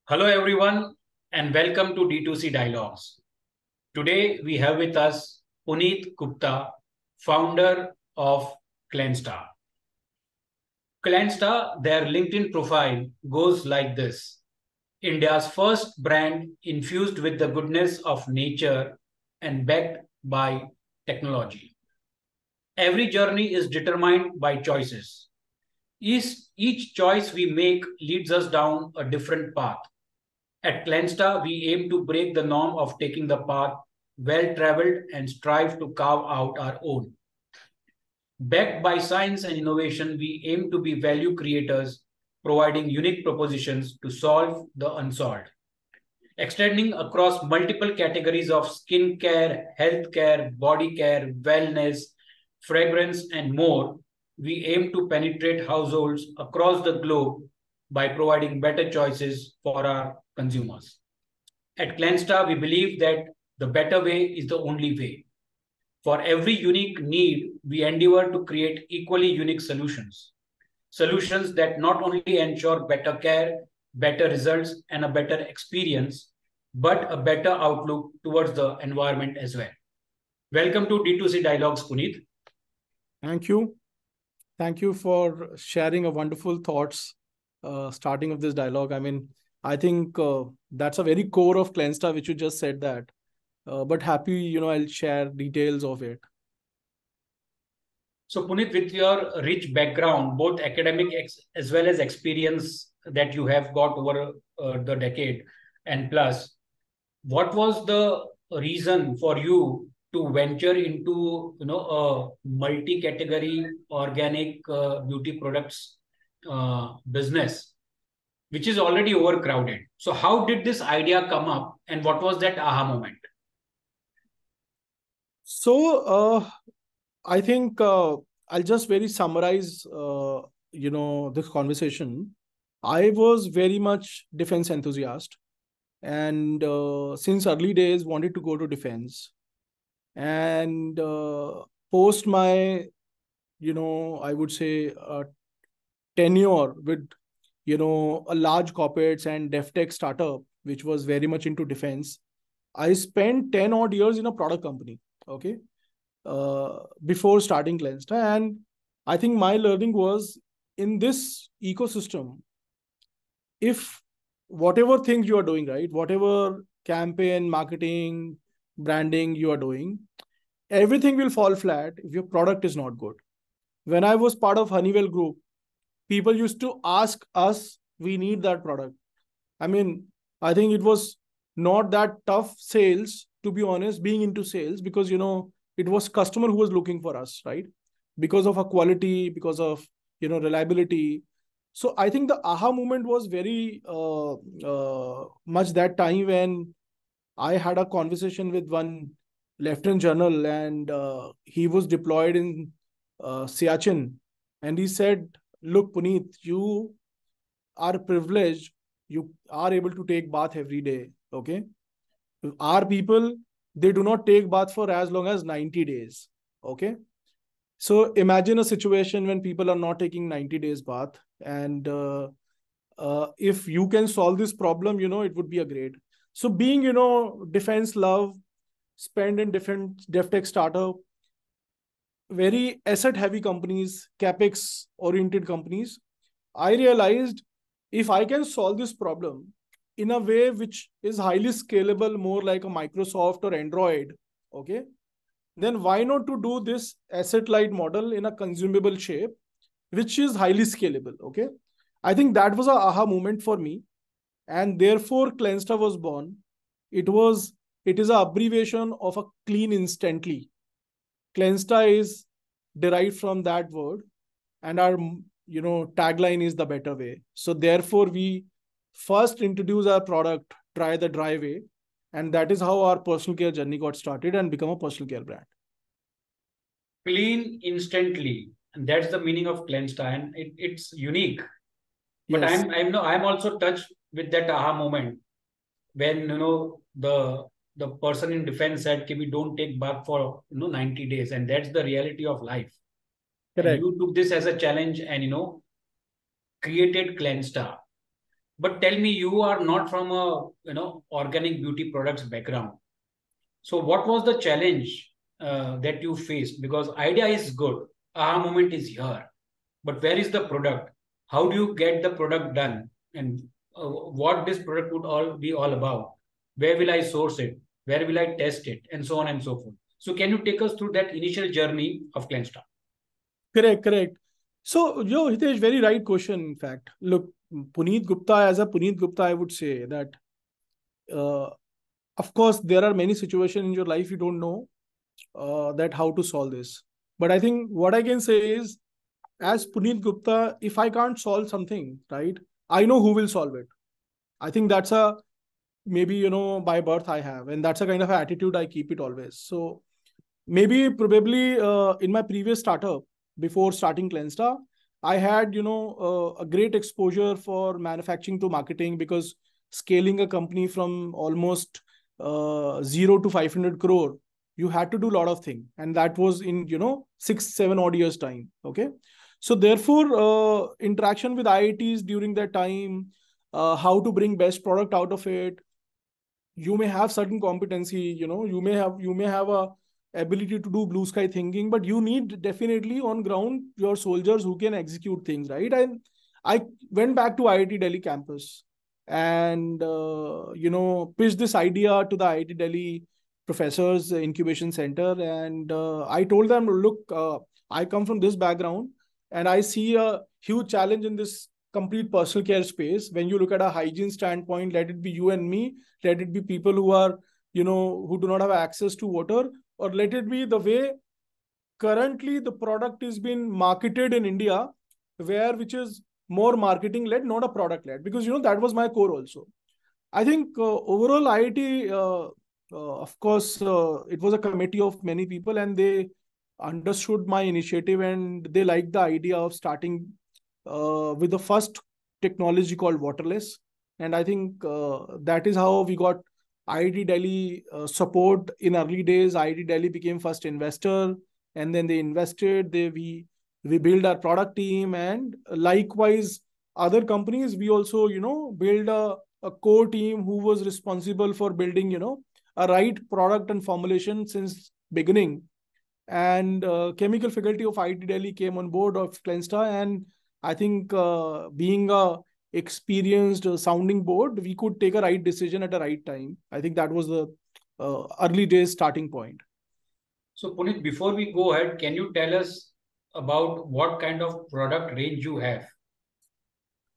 Hello, everyone, and welcome to D2C Dialogues. Today, we have with us Puneet Gupta, founder of Clensta. Clensta, their LinkedIn profile goes like this: India's first brand infused with the goodness of nature and backed by technology. Every journey is determined by choices. Each choice we make leads us down a different path. At Clensta, we aim to break the norm of taking the path well traveled and strive to carve out our own. Backed by science and innovation, we aim to be value creators, providing unique propositions to solve the unsolved. Extending across multiple categories of skincare, healthcare, body care, wellness, fragrance, and more, we aim to penetrate households across the globe by providing better choices for our consumers. At Clensta, we believe that the better way is the only way. For every unique need, we endeavor to create equally unique solutions. Solutions that not only ensure better care, better results, and a better experience, but a better outlook towards the environment as well. Welcome to D2C Dialogues, Puneet. Thank you. Thank you for sharing a wonderful thoughts starting of this dialogue. I think that's a very core of Clensta, which you just said that. But happy, I'll share details of it. So, Puneet, with your rich background, both academic as well as experience that you have got over the decade and plus, what was the reason for you to venture into a multi-category organic beauty products business, which is already overcrowded? So, how did this idea come up, and what was that aha moment? So I think I'll just very summarize, this conversation. I was very much defense enthusiast, and since early days wanted to go to defense. And post my, I would say, tenure with, a large corporates and dev tech startup, which was very much into defense. I spent 10 odd years in a product company. Okay. Before starting Clensta. And I think my learning was in this ecosystem, if whatever things you are doing, right, whatever campaign, marketing, branding you are doing, everything will fall flat if your product is not good. When I was part of Honeywell Group, people used to ask us, we need that product. I mean, I think it was not that tough sales, to be honest, being into sales, because, it was customer who was looking for us, right? Because of our quality, because of, reliability. So I think the aha moment was very much that time when I had a conversation with one lieutenant general, and he was deployed in Siachen. And he said, look, Puneet, you are privileged. You are able to take bath every day. Okay. Our people, they do not take bath for as long as 90 days. Okay. So imagine a situation when people are not taking 90 days bath. And if you can solve this problem, it would be a great. So being, defense love, spend in different dev tech startup, very asset heavy companies, capex oriented companies, I realized if I can solve this problem in a way which is highly scalable, more like a Microsoft or Android, okay, then why not to do this asset light model in a consumable shape, which is highly scalable, okay? I think that was a aha moment for me. And therefore, Clensta was born. It is an abbreviation of a clean instantly. Clensta is derived from that word, and our tagline is the better way. So therefore, we first introduce our product, try the dry way, and that is how our personal care journey got started and become a personal care brand. Clean instantly, and that's the meaning of cleansed, and it's unique. But Yes. I'm also touched with that aha moment when the person in defense said, "Okay, we don't take bath for 90 days," and that's the reality of life. And Correct. you took this as a challenge and created Clensta. But tell me, you are not from a organic beauty products background. So what was the challenge that you faced? Because idea is good, aha moment is here, but where is the product? How do you get the product done? And what this product would all be all about? Where will I source it? Where will I test it? And so on and so forth. So can you take us through that initial journey of Clensta? Correct, correct. So, Hitesh, very right question. In fact, look, Puneet Gupta, as a Puneet Gupta, I would say that, uh, of course, there are many situations in your life you don't know that how to solve this. But I think what I can say is, as Puneet Gupta, if I can't solve something, right, I know who will solve it. I think that's a maybe by birth I have, and that's a kind of attitude I keep it always. So maybe probably in my previous startup before starting Clensta, I had a great exposure for manufacturing to marketing, because scaling a company from almost 0 to 500 crore, you had to do a lot of things, and that was in 6 7 odd years time. Okay, so therefore interaction with IITs during that time, how to bring best product out of it. You may have certain competency, you may have a ability to do blue sky thinking, but you need definitely on ground your soldiers who can execute things, right? And I went back to IIT Delhi campus and pitched this idea to the IIT Delhi professors incubation center, and I told them, look, I come from this background and I see a huge challenge in this complete personal care space. When you look at a hygiene standpoint, let it be you and me, let it be people who are who do not have access to water, or let it be the way currently the product is being marketed in India, where which is more marketing led, not a product led, because that was my core also. I think overall IIT, of course, it was a committee of many people, and they understood my initiative and they liked the idea of starting with the first technology called waterless. And I think that is how we got IIT Delhi support in early days. IIT Delhi became first investor, and then they invested. We built our product team, and likewise other companies. We also build a core team who was responsible for building a right product and formulation since beginning. And chemical faculty of IIT Delhi came on board of Clensta, and I think being a experienced sounding board, we could take a right decision at the right time. I think that was the early days starting point. So Puneet, before we go ahead, can you tell us about what kind of product range you have?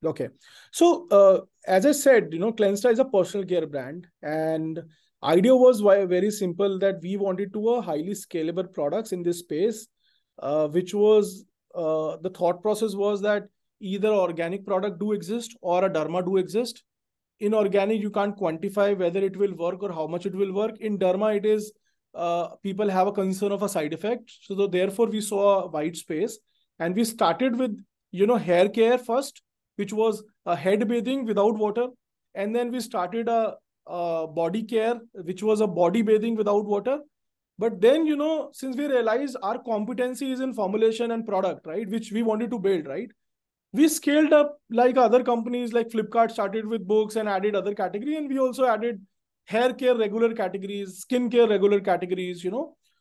Okay. So, as I said, Clensta is a personal care brand, and idea was why very simple, that we wanted to a highly scalable products in this space, which was the thought process was that either organic product do exist or a derma do exist. In organic, you can't quantify whether it will work or how much it will work. In derma, it is people have a concern of a side effect. So therefore, we saw a wide space, and we started with hair care first, which was a head bathing without water, and then we started a body care, which was a body bathing without water. But then since we realized our competency is in formulation and product, right, which we wanted to build, right, we scaled up like other companies. Like Flipkart started with books and added other category, and we also added hair care regular categories, skin care regular categories.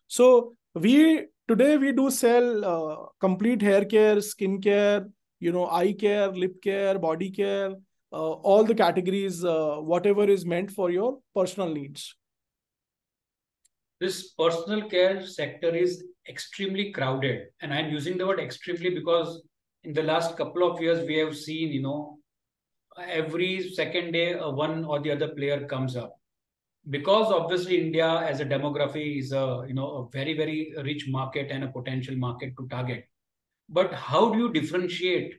So we do sell complete hair care, skin care, eye care, lip care, body care, all the categories, whatever is meant for your personal needs. This personal care sector is extremely crowded, and I'm using the word extremely because in the last couple of years we have seen, every second day one or the other player comes up. Because obviously India as a demography is a a very very rich market and a potential market to target. But how do you differentiate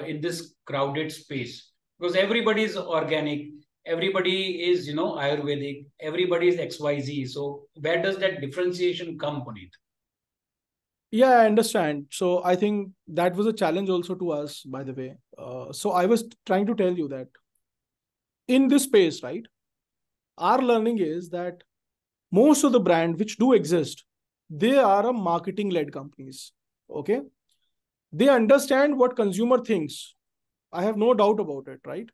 in this crowded space? Because everybody is organic, everybody is Ayurvedic, everybody is XYZ. So where does that differentiation come, Puneet? Yeah, I understand. So I think that was a challenge also to us, by the way. So I was trying to tell you that in this space, right, our learning is that most of the brand which do exist, they are a marketing led companies. Okay, they understand what consumer thinks. I have no doubt about it, right?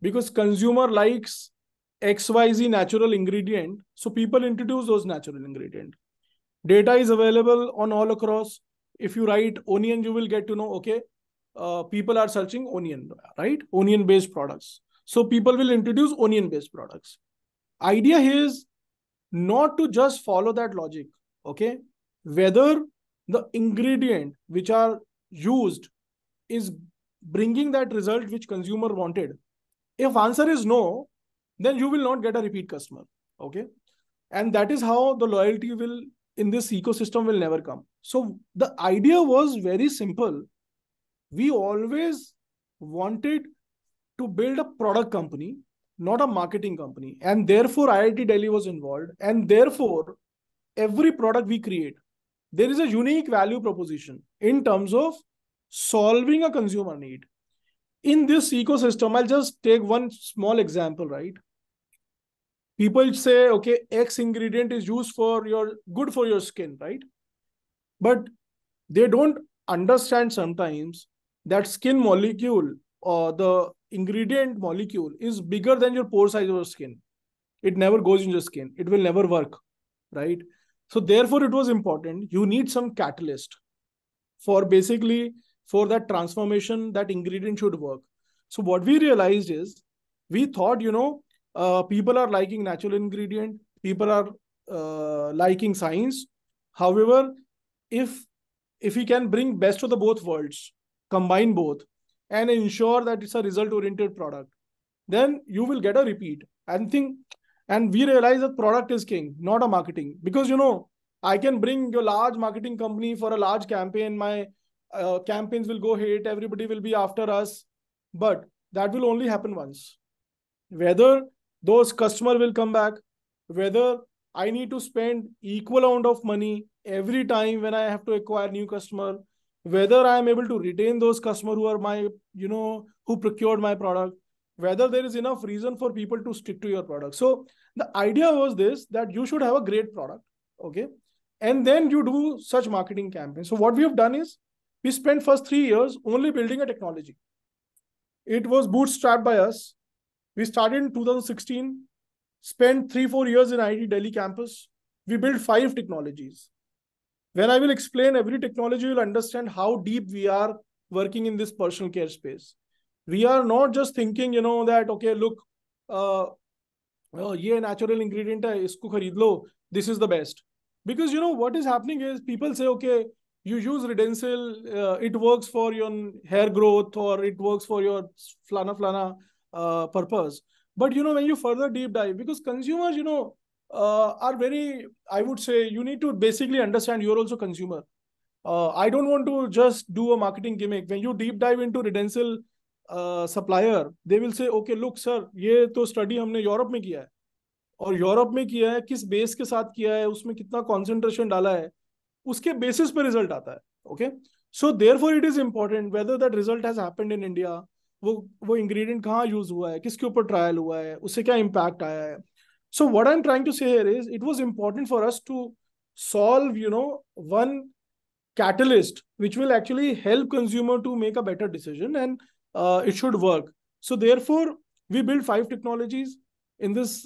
because consumer likes XYZ natural ingredient. So people introduce those natural ingredient. Data is available on all across. If you write onion, you will get to know, okay, people are searching onion, right? Onion based products. So people will introduce onion based products. Idea here is not to just follow that logic, okay? Whether the ingredient which are used is bringing that result which consumer wanted. If answer is no, then you will not get a repeat customer, okay? And that is how the loyalty will in this ecosystem will never come. So the idea was very simple. We always wanted to build a product company, not a marketing company. And therefore, IIT Delhi was involved. And therefore, every product we create, there is a unique value proposition in terms of solving a consumer need. In this ecosystem, I'll just take one small example, right? People say, okay, X ingredient is used for your good for your skin, right? But they don't understand sometimes that skin molecule or the ingredient molecule is bigger than your pore size of your skin. It never goes in your skin. It will never work, right? So therefore, it was important. You need some catalyst for basically for that transformation, that ingredient should work. So what we realized is we thought, people are liking natural ingredient, people are liking science. However, if we can bring best of the both worlds, combine both, and ensure that it's a result oriented product, then you will get a repeat. And we realize that product is king, not a marketing. Because I can bring your large marketing company for a large campaign. My campaigns will go hit. Everybody will be after us. But that will only happen once. Whether those customer will come back, whether I need to spend equal amount of money every time when I have to acquire new customer, whether I am able to retain those customer who are my, who procured my product, whether there is enough reason for people to stick to your product. So the idea was this, that you should have a great product, okay? And then you do such marketing campaigns. So what we have done is we spent first 3 years only building a technology. It was bootstrapped by us. We started in 2016, spent 3-4 years in IIT Delhi campus. We built 5 technologies. When I will explain every technology, you'll understand how deep we are working in this personal care space. We are not just thinking, that, okay, look, ये natural ingredient है, इसको खरीद लो, this is the best. Because, what is happening is people say, okay, you use Redensil, it works for your hair growth or it works for your flana purpose. But, when you further deep dive, because consumers, are very, I would say, you need to basically understand you're also consumer. I don't want to just do a marketing gimmick. When you deep dive into Redensil supplier, they will say, okay, look, sir, ये तो study हमने Europe में किया है और Europe में किया है किस बेस के साथ किया है उसमें कितना concentration डाला है उसके बेसिस पे रिजल्ट आता है okay so therefore it is important whether that result has happened in India वो इंग्रेडिएंट कहाँ यूज हुआ है किसके ऊपर ट्रायल हुआ है उससे क्या इम्पैक्ट आया है so what I am trying to say here is it was important for us to solve one catalyst which will actually help consumer to make a better decision and it should work. So therefore we build 5 technologies in this.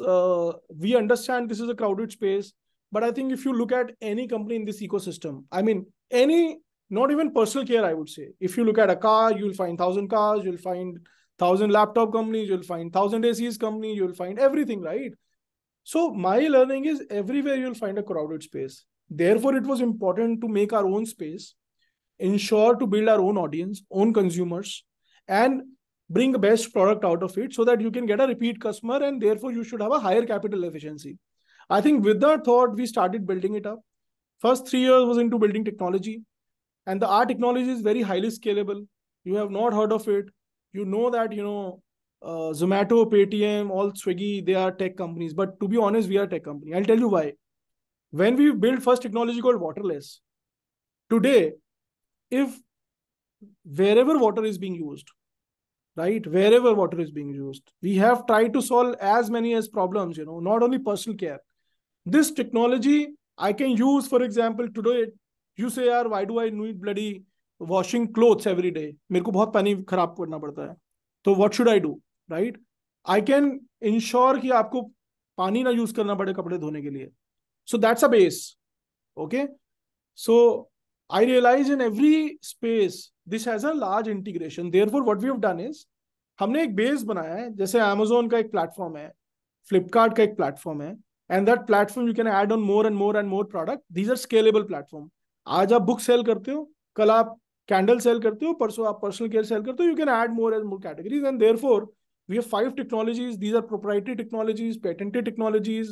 We understand this is a crowded space, but I think if you look at any company in this ecosystem, I mean any, not even personal care, I would say, if you look at a car, you'll find 1,000 cars, you'll find 1,000 laptop companies, you'll find 1,000 ACs company, you'll find everything, right? So my learning is everywhere you'll find a crowded space. Therefore, it was important to make our own space, ensure to build our own audience, own consumers, and bring the best product out of it so that you can get a repeat customer and therefore you should have a higher capital efficiency. I think with that thought, we started building it up. First 3 years was into building technology, and the art technology is very highly scalable. You have not heard of it. You know that, Zomato, Paytm, all Swiggy, they are tech companies. But to be honest, we are a tech company. I'll tell you why. When we built first technology called waterless, today, if wherever water is being used, right, wherever water is being used, we have tried to solve as many as problems, not only personal care. This technology I can use, for example, today, you say, यार, why do I need bloody washing clothes every day? मेरे को बहुत पानी खराब करना पड़ता है. So what should I do, right? I can ensure कि आपको पानी ना यूज करना पड़े कपड़े धोने के लिए. So that's a base. Okay. So I realize in every space this has a large integration. Therefore, what we have done is हमने एक बेस बनाया है. जैसे Amazon का एक प्लेटफॉर्म है, फ्लिपकार्ट का एक प्लेटफॉर्म है, and that platform you can add on more and more and more product. These are scalable platform. आज आप बुक सेल करते हो, कल आप कैंडल सेल करते हो, परसों आप पर्सनल केयर सेल करते हो. You can add more and more categories, and therefore we have 5 technologies. These are proprietary technologies, patented technologies,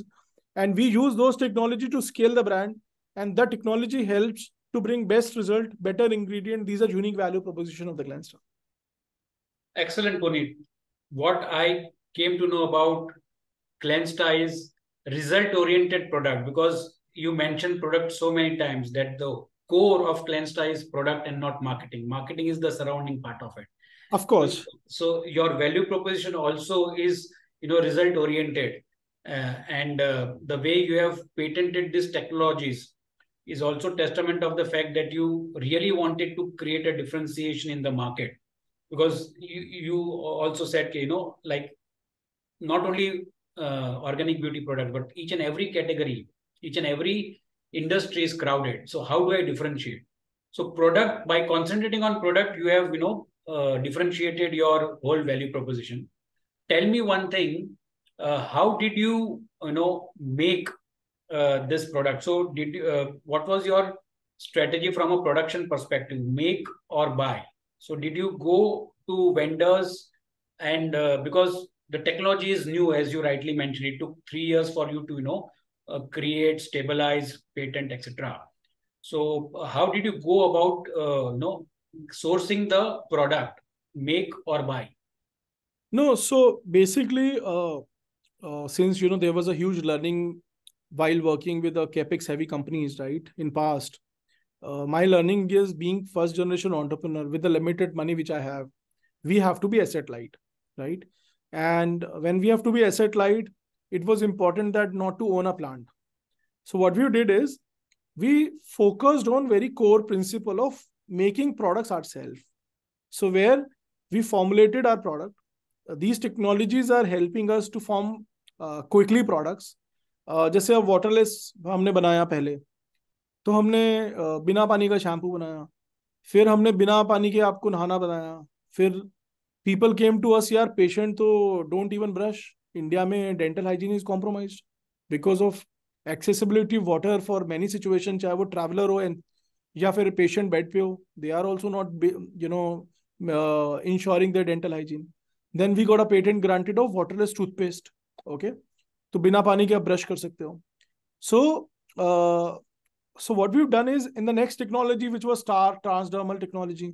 and we use those technology to scale the brand, and the technology helps to bring best result, better ingredient. These are unique value proposition of the Clensta. Excellent, Puneet. What I came to know about Clensta is result-oriented product, because you mentioned product so many times that the core of Clensta is product and not marketing. Marketing is the surrounding part of it. Of So, course. so your value proposition also is, result oriented, and the way you have patented these technologies is also testament of the fact that you really wanted to create a differentiation in the market, because you also said, like, not only organic beauty product, but each and every category, each and every industry is crowded. So how do I differentiate? So product, by concentrating on product, you have, differentiated your whole value proposition. Tell me one thing, how did you, make this product? So what was your strategy from a production perspective, make or buy? So did you go to vendors, and because the technology is new, as you rightly mentioned, it took 3 years for you to, create, stabilize, patent, etc. So how did you go about, sourcing the product, make or buy? No, so basically, since there was a huge learning while working with the capex heavy companies, right, in past. My learning is being first generation entrepreneur with the limited money which I have. We have to be asset light, right? And when we have to be asset light, it was important that not to own a plant. So what we did is we focused on very core principle of making products ourselves. So where we formulated our product, these technologies are helping us to form quickly products. जैसे अब waterless हमने बनाया पहले, तो हमने बिना पानी का शैम्पू बनाया, फिर हमने बिना पानी के आपको नहाना बनाया. फिर पीपल केम टू अस, यार पेशेंट तो डोंट इवन ब्रश. इंडिया में dental hygiene is compromised because of accessibility water for many situation, चाहे वो ट्रैवलर हो या फिर पेशेंट बेड पे हो. They are also not ensuring the dental hygiene. Then we got a patent granted of waterless toothpaste. Okay, तो बिना पानी के आप ब्रश कर सकते हो. सो so what we've done is, in the next technology which was transdermal technology,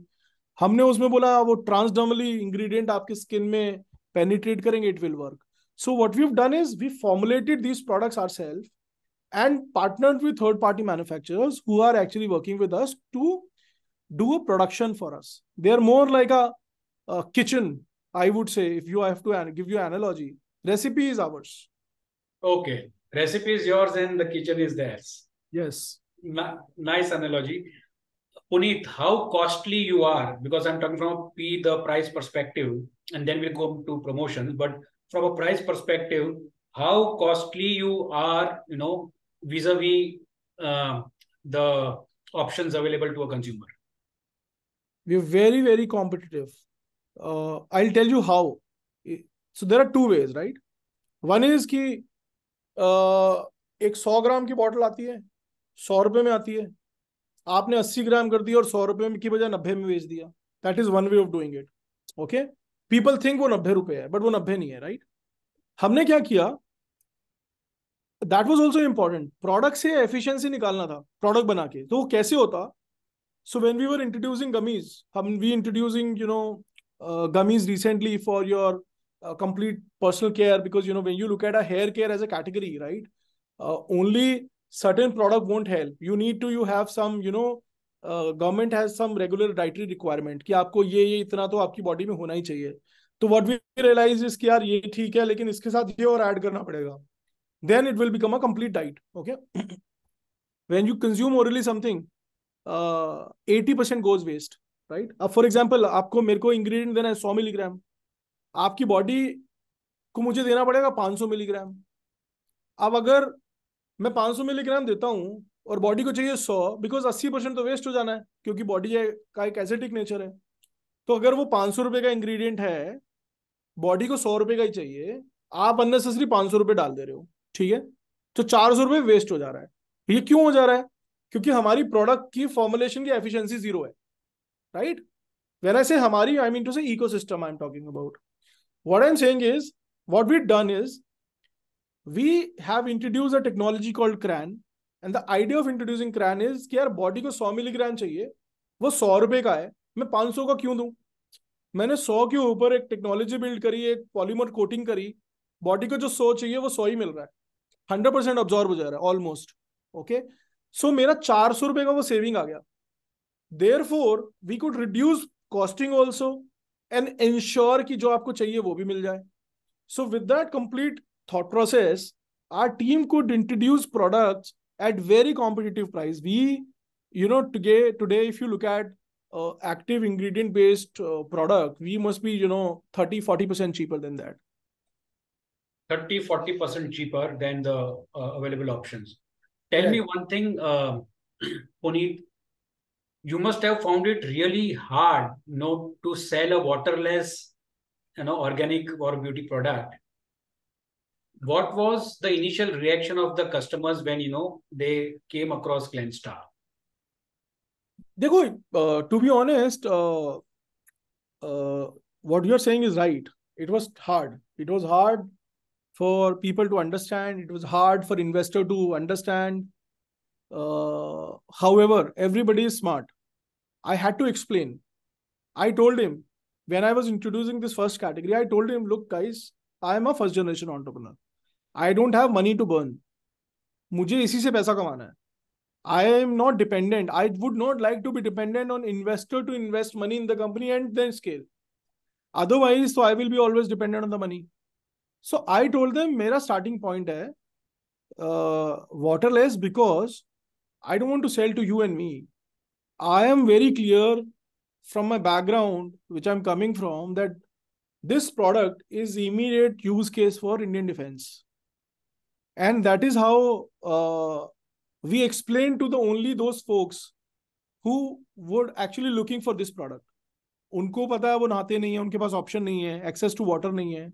हमने उसमें बोला वो transdermally ingredient आपके skin में penetrate करेंगे, it will work. So what we've done is we formulated these products ourselves and partnered with third party manufacturers who are actually working with us to do a production for us. They are more like a kitchen, I would say. If you have to give you an analogy, recipe is ours. Okay, recipe is yours and the kitchen is theirs. Yes. Nice analogy. Puneet, how costly you are, because I'm talking from the price perspective, and then we'll go to promotions. But from a price perspective, how costly you are, vis-a-vis the options available to a consumer? We're very, very competitive. I'll tell you how. So there are two ways, right? One is कि एक 100 ग्राम की bottle आती है, 100 रुपए में आती है. आपने 80 ग्राम कर दिया और 100 रुपए की बजाय 90 में बेच दिया. That is one way of doing it. Okay, people think वो 90 रुपए है, बट वो 90 नहीं है, राइट? हमने क्या किया, that was also important. Product से एफिशिएंसी निकालना था प्रोडक्ट बना के. तो वो कैसे होता? So when we were introducing gummies, we introducing gummies recently for your complete personal care, because when you look at a hair care as a category, right, only certain product won't help. You have some, government has some regular dietary requirement कि आपको ये इतना तो आपकी body में होना ही चाहिए. तो what we realize is कि यार ये ठीक है, लेकिन इसके साथ ये और ऐड करना पड़ेगा. Then it will become a complete diet. Okay. When you consume orally something, 80% goes waste, right? अब फॉर एग्जाम्पल आपको मेरे को इंग्रेडिएंट देना है 100 मिलीग्राम. आपकी बॉडी को मुझे देना पड़ेगा 500 मिलीग्राम। अब अगर मैं 500 मिलीग्राम देता हूं और बॉडी को चाहिए 100, बिकॉज 80% तो वेस्ट हो जाना है, क्योंकि बॉडी का एक एसिडिक नेचर है। तो अगर वो 500 रुपए का इंग्रेडिएंट है, बॉडी को 100 रुपए का ही चाहिए, आप अननेसेसरी 500 रुपए डाल दे रहे हो, ठीक है? तो 400 रुपए वेस्ट हो जा रहा है। ये क्यों हो जा रहा है? क्योंकि हमारी प्रोडक्ट की फॉर्मुलेशन की एफिशिएंसी जीरो है, right? When I say Hamari, I mean to say ecosystem I'm talking about. What I'm saying is, what we've done is, we have introduced a technology called CRAN. And the idea of introducing CRAN is कि यार body को 100 milligram चाहिए, वो 100 रुपए का है, मैं 500 का क्यों दूं? मैंने 100 के ऊपर एक टेक्नोलॉजी बिल्ड करी, एक पॉलीमर कोटिंग करी, बॉडी को जो 100 चाहिए वो 100 ही मिल रहा है, 100% ऑब्जॉर्व हो जा रहा है ऑलमोस्ट। ओके, सो मेरा 400 रुपए का वो सेविंग आ गया। Therefore, we could reduce costing also and ensure कि जो आपको चाहिए वो भी मिल जाए। So with that complete thought process, our team could introduce products at very competitive price. Today if you look at active ingredient based product, we must be 30-40% cheaper than that. 30-40% cheaper than the available options. Tell me Correct. one thing, Puneet, you must have found it really hard, to sell a waterless, organic or beauty product. What was the initial reaction of the customers when, they came across Clensta? देखो, to be honest, what you're saying is right. It was hard. It was hard for people to understand. It was hard for investor to understand. However, everybody is smart. I had to explain. I told him, when I was introducing this first category, I told him, look, guys, I am a first generation entrepreneur. I don't have money to burn. मुझे इसी से पैसा कमाना है. I am not dependent. I would not like to be dependent on investor to invest money in the company and then scale. Otherwise, so I will be always dependent on the money. So I told them, मेरा starting point है waterless, because I don't want to sell to you and me. I am very clear from my background, which I'm coming from, that this product is immediate use case for Indian defense. And that is how we explain to the only those folks who were actually looking for this product. उनको पता है वो नहाते नहीं है, उनके पास option नहीं है, एक्सेस टू वाटर नहीं है।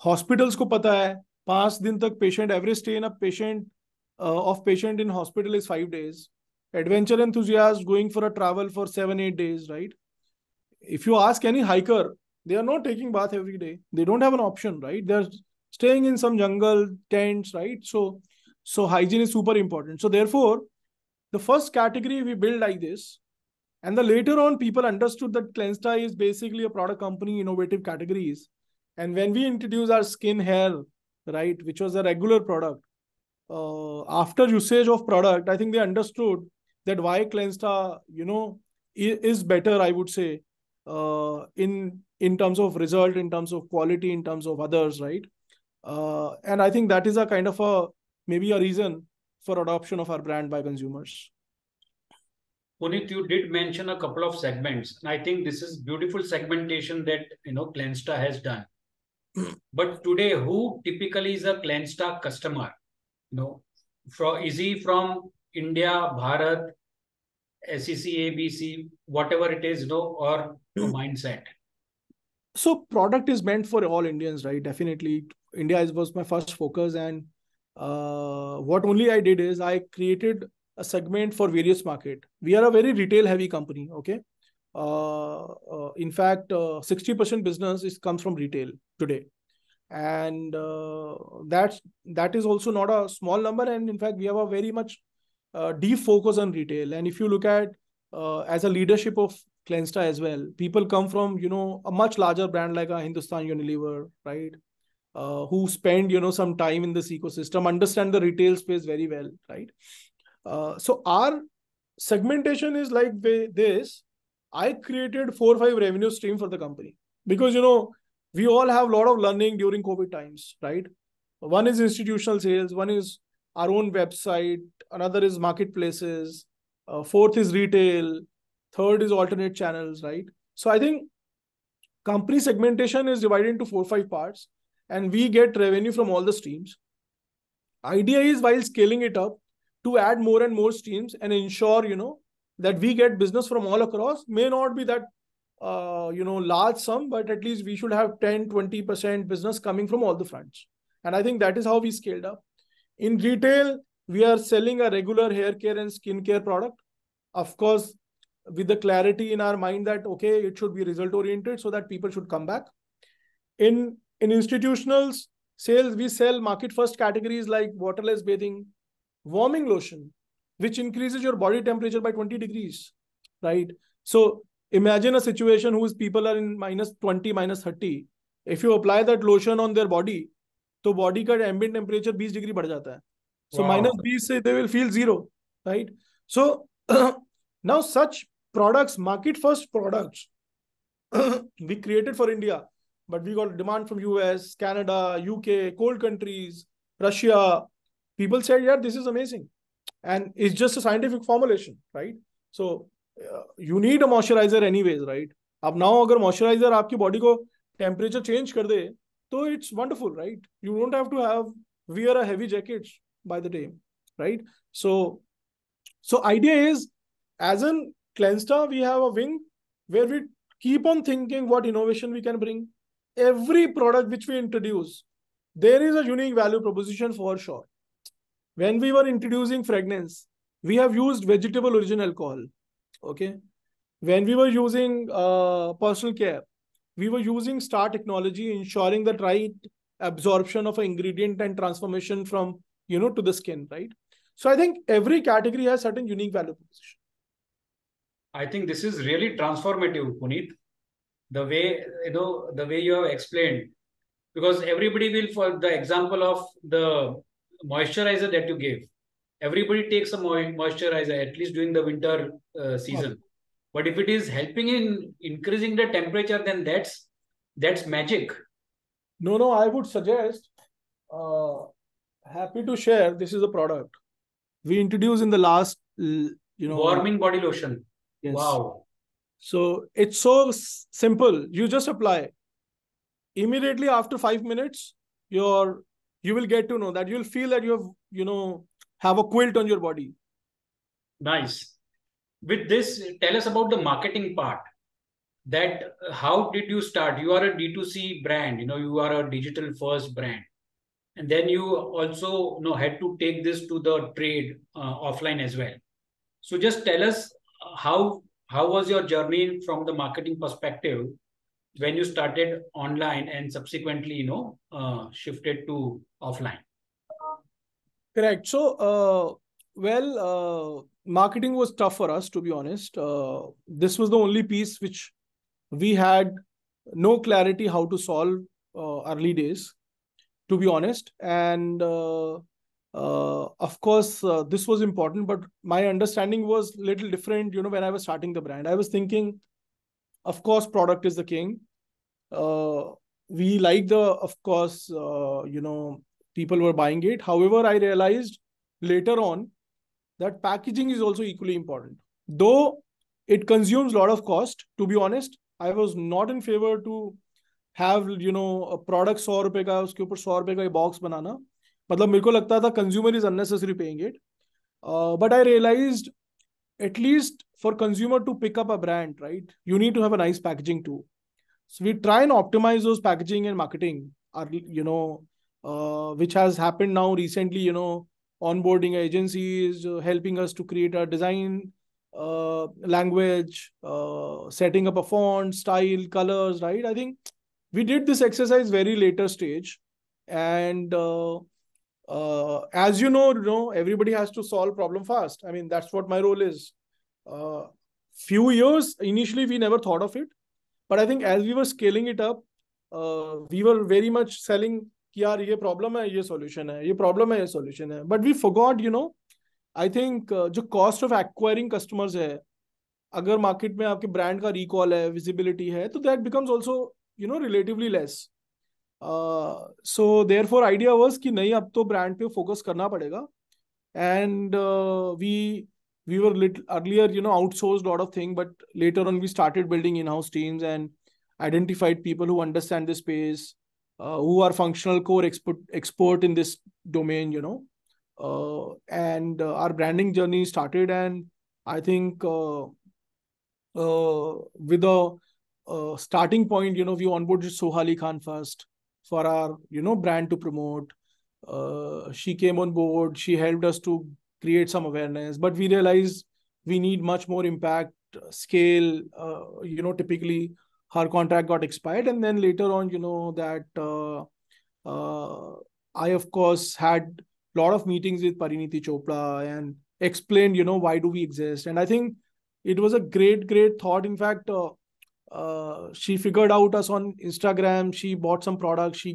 हॉस्पिटल्स को पता है 5 दिन तक patient, average stay in of patient in hospital is 5 days. Adventure enthusiasts going for a travel for 7-8 days, right? If you ask any hiker, they are not taking bath every day. They don't have an option, right? They're staying in some jungle tents, right? So hygiene is super important. So therefore, the first category we build like this, and the later on people understood that Clensta is basically a product company, innovative categories. And when we introduced our skin hair, right, which was a regular product, after usage of product, I think they understood that why Clensta, is better, I would say, in terms of result, in terms of quality, in terms of others, right? And I think that is a kind of maybe a reason for adoption of our brand by consumers. Puneet, you did mention a couple of segments, and I think this is beautiful segmentation that Clensta has done. But today, who typically is a Clensta customer? Is he from India, Bharat, SEC, ABC, whatever it is, or a mindset? So product is meant for all Indians, right? Definitely, India was my first focus, and what only I did is I created a segment for various market. We are a very retail heavy company, okay? In fact, 60% business comes from retail today, and that is also not a small number. And in fact, we have a very much deep focus on retail. And if you look at as a leadership of Clensta as well, people come from a much larger brand like a Hindustan Unilever, right? Who spend some time in this ecosystem, understand the retail space very well, right? So our segmentation is like this. I created 4 or 5 revenue stream for the company, because we all have a lot of learning during COVID times, right? One is institutional sales, one is our own website, another is marketplaces, fourth is retail, third is alternate channels, right? So I think company segmentation is divided into 4 or 5 parts, and we get revenue from all the streams. Idea is, while scaling it up, to add more and more streams and ensure, that we get business from all across. May not be that large sum, but at least we should have 10-20% business coming from all the fronts. And I think that is how we scaled up. In retail, we are selling a regular hair care and skincare product, of course, with the clarity in our mind that, okay, it should be result oriented so that people should come back. In institutional sales, we sell market first categories like waterless bathing, warming lotion, which increases your body temperature by 20 degrees, right? So imagine a situation whose people are in -20, -30. If you apply that lotion on their body, तो body का ambient temperature 20 degree बढ़ जाता है. So Wow. -20 say they will feel zero, right? So now such products, market first products, we created for India, but we got demand from US, Canada, UK, cold countries, Russia. People said, yeah, this is amazing. And it's just a scientific formulation, right? So you need a moisturizer anyways, right? अब now अगर moisturizer आपकी body को temperature change कर दे, तो it's wonderful, right? You don't have to wear a heavy jacket by the day, right? So idea is, as in Clensta, we have a wing where we keep on thinking what innovation we can bring. Every product which we introduce, there is a unique value proposition for sure. When we were introducing fragrance, we have used vegetable origin alcohol. Okay. When we were using personal care, we were using star technology, ensuring the right absorption of an ingredient and transformation from, to the skin, right? So I think every category has certain unique value proposition. I think this is really transformative, Puneet. The way you have explained, because everybody will, for the example of the moisturizer that you gave, everybody takes a moisturizer at least during the winter season. Oh. But if it is helping in increasing the temperature, then that's magic. No, I would suggest, happy to share, this is a product we introduced in the last, warming body lotion. Yes. Wow. So it's so simple. You just apply. Immediately after 5 minutes, you will get to know that you'll feel that you have a quilt on your body. Nice. With this, tell us about the marketing part. That how did you start? You are a D2C brand, you are a digital first brand. And then you also had to take this to the trade offline as well. So just tell us how was your journey from the marketing perspective when you started online and subsequently, shifted to offline? Correct. So, marketing was tough for us, to be honest. This was the only piece which we had no clarity how to solve early days, to be honest. And of course, this was important, but my understanding was a little different, when I was starting the brand. I was thinking, of course, product is the king. We like of course, people were buying it. However, I realized later on that packaging is also equally important. Though it consumes a lot of cost, to be honest, I was not in favor to have, a product 100 रुपए का, उसके ऊपर 100 रुपए का box बनाना. मतलब मेरे को लगता था consumer is unnecessary paying it. But I realized, at least for consumer to pick up a brand, right, you need to have a nice packaging too. So we try and optimize those packaging and marketing, which has happened now recently, onboarding agencies, helping us to create a design language, setting up a font, style, colors, right? I think we did this exercise very later stage. And as you know, everybody has to solve problem fast. I mean, that's what my role is. Few years, initially, we never thought of it. But I think as we were scaling it up, we were very much selling, कि यार ये problem है, ये solution है, ये problem है, ये solution है. But we forgot, I think जो cost of acquiring customers है, अगर market में आपके brand का recall है, visibility है, तो that becomes also, relatively less. So therefore idea was कि नहीं, अब तो brand पे focus करना पड़ेगा. And we were earlier, outsourced a lot of things, but later on we started building in-house teams and identified people who understand the space. who are functional core expert in this domain, and our branding journey started. And I think with a starting point, we onboarded Sohali Khan first for our, brand to promote. She came on board. She helped us to create some awareness, but we realized we need much more impact, scale. Typically her contract got expired, and then later on, that uh, I of course had a lot of meetings with Pariniti Chopra and explained, why do we exist. And I think it was a great thought. In fact, she figured out us on Instagram. She bought some products. She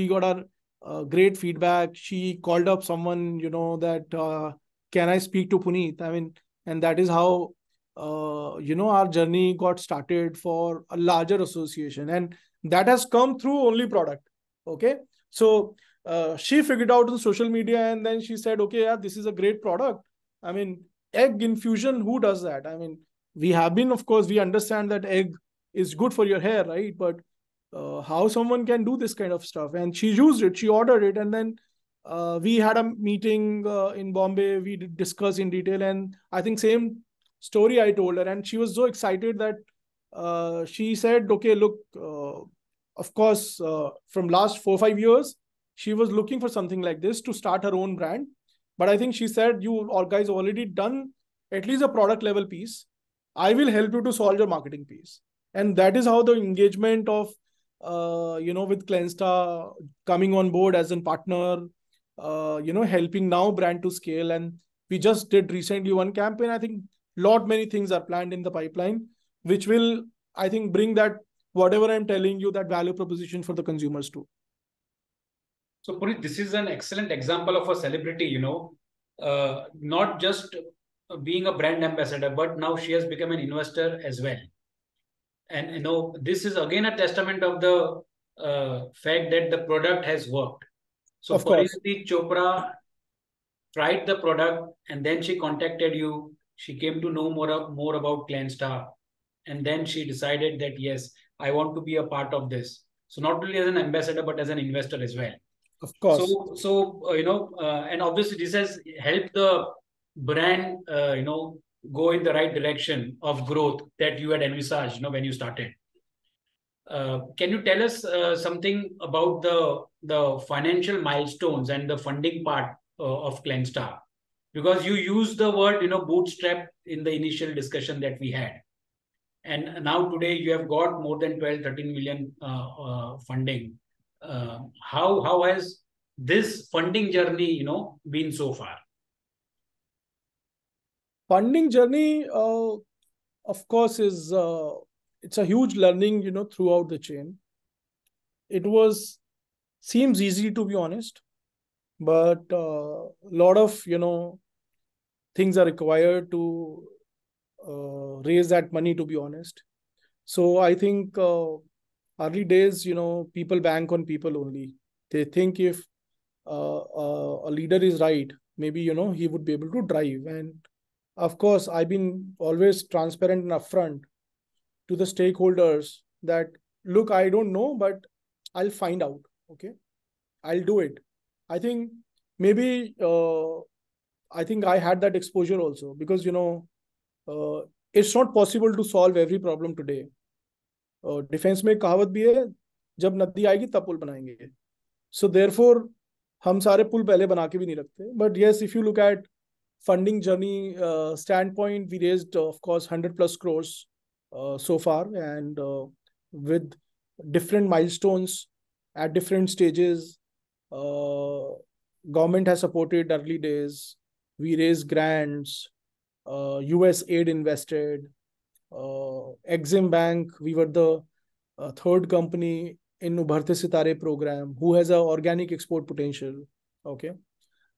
got a great feedback. She called up someone, that can I speak to Puneet? I mean, and that is how our journey got started for a larger association, and that has come through only product. Okay, so she figured out on social media, and then she said, okay, yeah, this is a great product. I mean, egg infusion, who does that? I mean, we have been, of course, we understand that egg is good for your hair, right? But how someone can do this kind of stuff? And she used it, she ordered it, and then we had a meeting in Bombay. We discussed in detail, and I think same story I told her, and she was so excited that she said, okay, look, of course, from last 4 5 years, she was looking for something like this to start her own brand. But I think she said, you all guys already done at least a product level piece. I will help you to solve your marketing piece. And that is how the engagement of, with Clensta coming on board as a partner, helping now brand to scale. And we just did recently one campaign. I think lot many things are planned in the pipeline, which will, I think, bring that, whatever I'm telling you, that value proposition for the consumers too. So, Puneet, this is an excellent example of a celebrity, not just being a brand ambassador, but now she has become an investor as well. And, this is again a testament of the fact that the product has worked. So, Of course. Pariniti Chopra tried the product and then she contacted you. She came to know more about Clensta. And then she decided that, yes, I want to be a part of this. So, not only as an ambassador, but as an investor as well. Of course. And obviously this has helped the brand, go in the right direction of growth that you had envisaged, when you started. Can you tell us something about the financial milestones and the funding part of Clensta? Because you used the word, bootstrap in the initial discussion that we had. And now today you have got more than 12, 13 million funding. How has this funding journey, been so far? Funding journey, of course, is it's a huge learning, throughout the chain. It seems easy, to be honest, but a lot of things are required to raise that money, to be honest. So I think early days, people bank on people only. They think if a leader is right, maybe he would be able to drive. And of course, I've been always transparent and upfront to the stakeholders that, look, I don't know, but I'll find out. Okay, I'll do it. I think maybe I think I had that exposure also, because it's not possible to solve every problem today. Defence में कहावत भी है, जब नदी आएगी तब पुल बनाएंगे. So therefore, हम सारे पुल पहले बना के भी नहीं रखते. But yes, if you look at funding journey standpoint, we raised, of course, 100 plus crores so far, and with different milestones at different stages. Government has supported early days. We raised grants. US aid invested. Exim Bank, we were the third company in Ubharte Sitare program who has a organic export potential. Okay.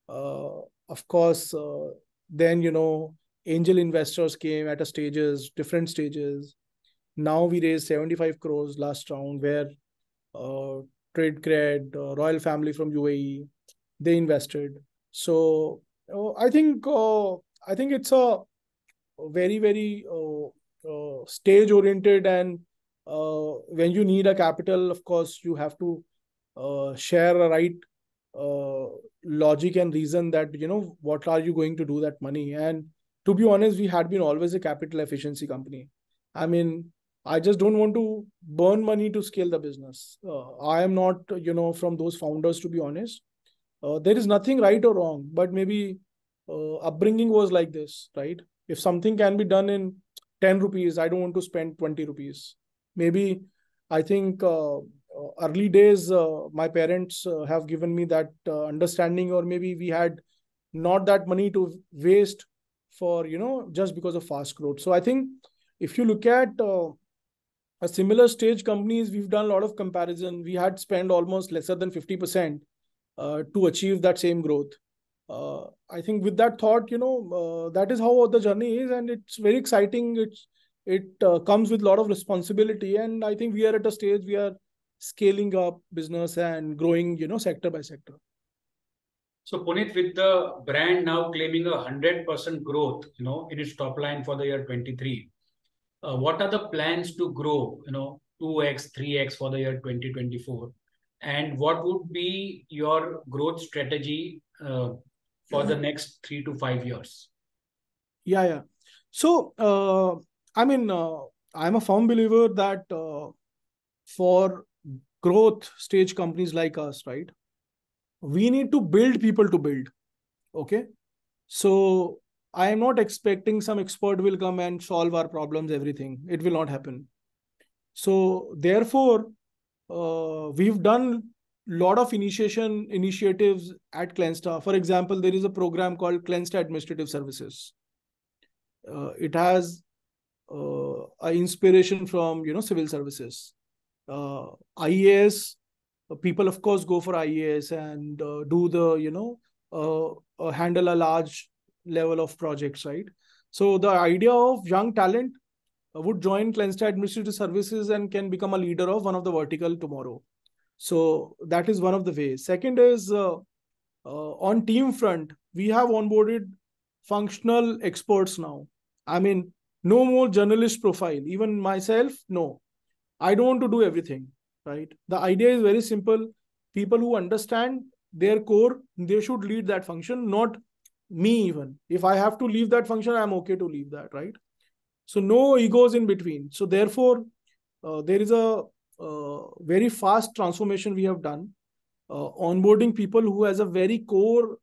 Of course, then, angel investors came at different stages. Now we raised 75 crores last round, where Trade Cred, Royal Family from UAE, they invested. So I think it's a very stage oriented, and when you need a capital, of course, you have to share a right uh, logic and reason that, what are you going to do that money. And to be honest, we had been always a capital efficiency company. I mean, I just don't want to burn money to scale the business. I am not, from those founders, to be honest. There is nothing right or wrong, but maybe upbringing was like this, right? If something can be done in 10 rupees, I don't want to spend 20 rupees. Maybe I think early days, my parents have given me that understanding, or maybe we had not that money to waste for, just because of fast growth. So I think if you look at a similar stage companies, we've done a lot of comparison. We had spent almost lesser than 50% to achieve that same growth. I think with that thought, that is how the journey is, and it's very exciting. It comes with a lot of responsibility, and I think we are at a stage we are scaling up business and growing, sector by sector. So Puneet, with the brand now claiming 100% growth, in its top line for the year 23, what are the plans to grow, 2x, 3x for the year 2024? And what would be your growth strategy for the next 3 to 5 years? Yeah. So, I mean, I'm a firm believer that for growth stage companies like us, right, we need to build people to build. Okay. So, I am not expecting some expert will come and solve our problems, everything. It will not happen. So, therefore, we've done lot of initiatives at Clensta. For example, there is a program called Clensta Administrative Services. It has a inspiration from, civil services. IAS, people of course go for IAS and do the, handle a large level of projects, right? So the idea of young talent would join Clensta Administrative Services and can become a leader of one of the vertical tomorrow. So that is one of the ways. Second is on team front, we have onboarded functional experts now. I mean, no more journalist profile. Even myself, no. I don't want to do everything, right? The idea is very simple. People who understand their core, they should lead that function, not me even. If I have to leave that function, I'm okay to leave that, right? So no egos in between. So therefore, there is a very fast transformation we have done, onboarding people who has a very core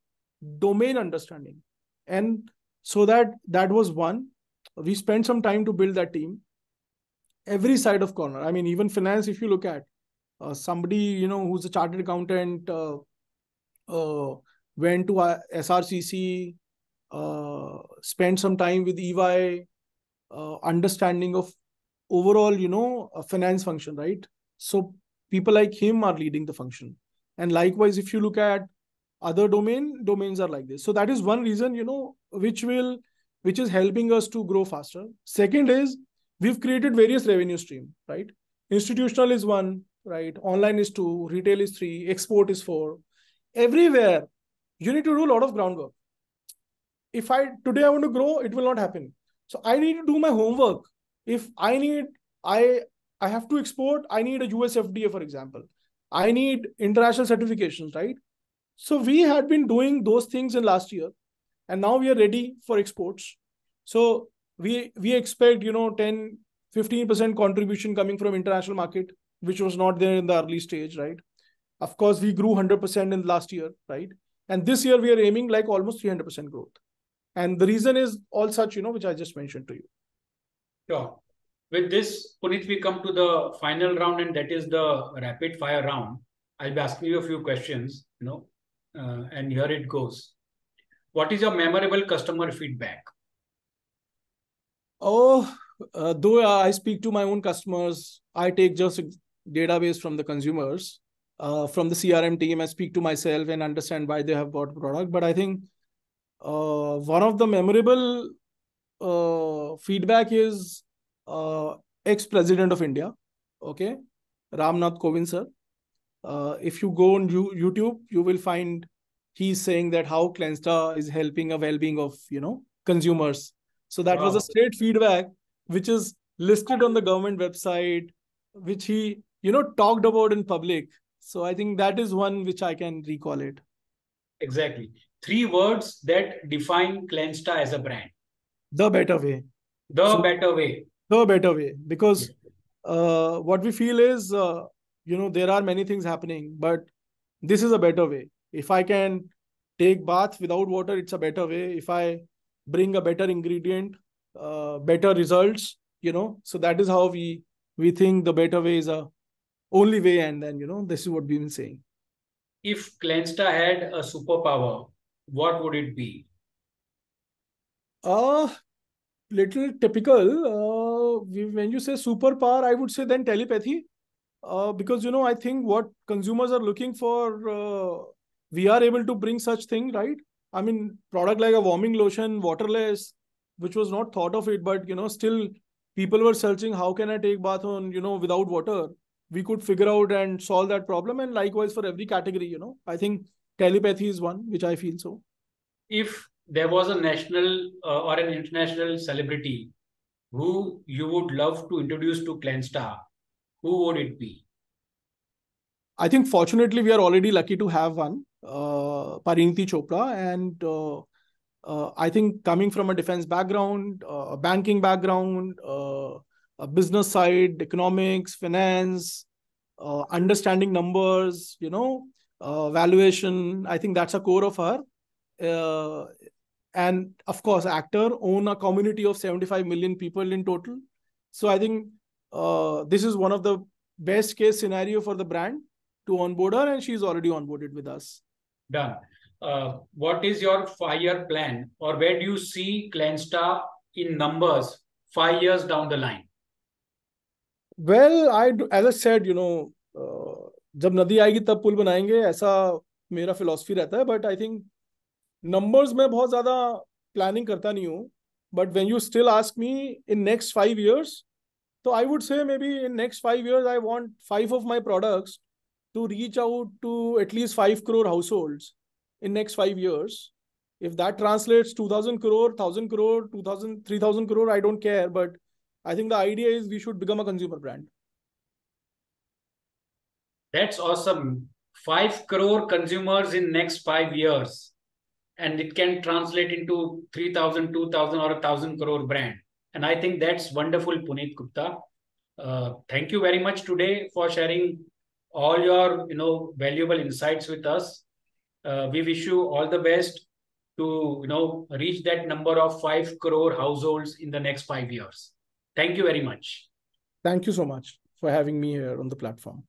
domain understanding. And so that was one. We spent some time to build that team. Every side of corner. I mean, even finance, if you look at somebody, who's a chartered accountant, went to SRCC, spent some time with EY, understanding of overall, a finance function, right? So people like him are leading the function. And likewise, if you look at other domains are like this. So that is one reason, which is helping us to grow faster. Second is we've created various revenue stream, right? Institutional is one, right? Online is two, retail is three, export is four. Everywhere, you need to do a lot of groundwork. If today I want to grow, it will not happen. So I need to do my homework. If I have to export, I need a US FDA, for example. I need international certifications, right? So we had been doing those things in last year, and now we are ready for exports. So we expect 10-15% contribution coming from international market, which was not there in the early stage, right? Of course, we grew 100% in last year, right? And this year we are aiming like almost 300% growth. And the reason is all such, which I just mentioned to you. Sure. With this, Puneet, we come to the final round, and that is the rapid fire round. I'll be asking you a few questions, and here it goes. What is your memorable customer feedback? Oh, though I speak to my own customers, I take just a database from the consumers. From the CRM team, I speak to myself and understand why they have bought a product. But I think one of the memorable feedback is ex-president of India, okay, Ramnath Kovind sir. If you go on YouTube, you will find he's saying that how Clensta is helping a well-being of consumers. So that was a straight feedback, which is listed on the government website, which he talked about in public. So I think that is one which I can recall it. Exactly. Three words that define Clensta as a brand. The better way. The So better way. the better way, Yeah. because what we feel is, there are many things happening, but this is a better way. If I can take bath without water, it's a better way. If I bring a better ingredient, better results, so that is how we think the better way is a only way. And then, this is what we've been saying. If Clensta had a superpower, what would it be? Uh, Little typical. When you say superpower, I would say then telepathy. Because I think what consumers are looking for, we are able to bring such thing, right? I mean, product like a warming lotion, waterless, which was not thought of it, but still people were searching how can I take bath on without water. We could figure out and solve that problem, and likewise for every category. I think telepathy is one which I feel so. If there was a national or an international celebrity who you would love to introduce to Clensta, who would it be? I think fortunately we are already lucky to have one, Pariniti Chopra, and I think coming from a defense background, a banking background, a business side, economics, finance, understanding numbers, valuation. I think that's a core of her. Uh, and of course, actor own a community of 75 million people in total. So I think this is one of the best case scenario for the brand to onboard her, and she's already onboarded with us. Done. What is your 5 year plan, or where do you see Clensta in numbers 5 years down the line? Well, as I said, जब नदी आएगी तब पुल बनाएंगे, ऐसा मेरा philosophy रहता है. But I think numbers में बहुत ज्यादा प्लानिंग करता नहीं हूँ. But when you still ask me in next 5 years, so I would say maybe in next 5 years I want 5 of my products to reach out to at least 5 crore households in next 5 years. If that translates 2,000 crore, 1,000 crore, 2,000, 3,000 crore, I don't care. But I think the idea is we should become a consumer brand. That's awesome. 5 crore consumers in next 5 years. And it can translate into 3,000, 2,000, or 1,000 crore brand. And I think that's wonderful, Puneet Gupta. Thank you very much today for sharing all your valuable insights with us. We wish you all the best to reach that number of 5 crore households in the next 5 years. Thank you very much. Thank you so much for having me here on the platform.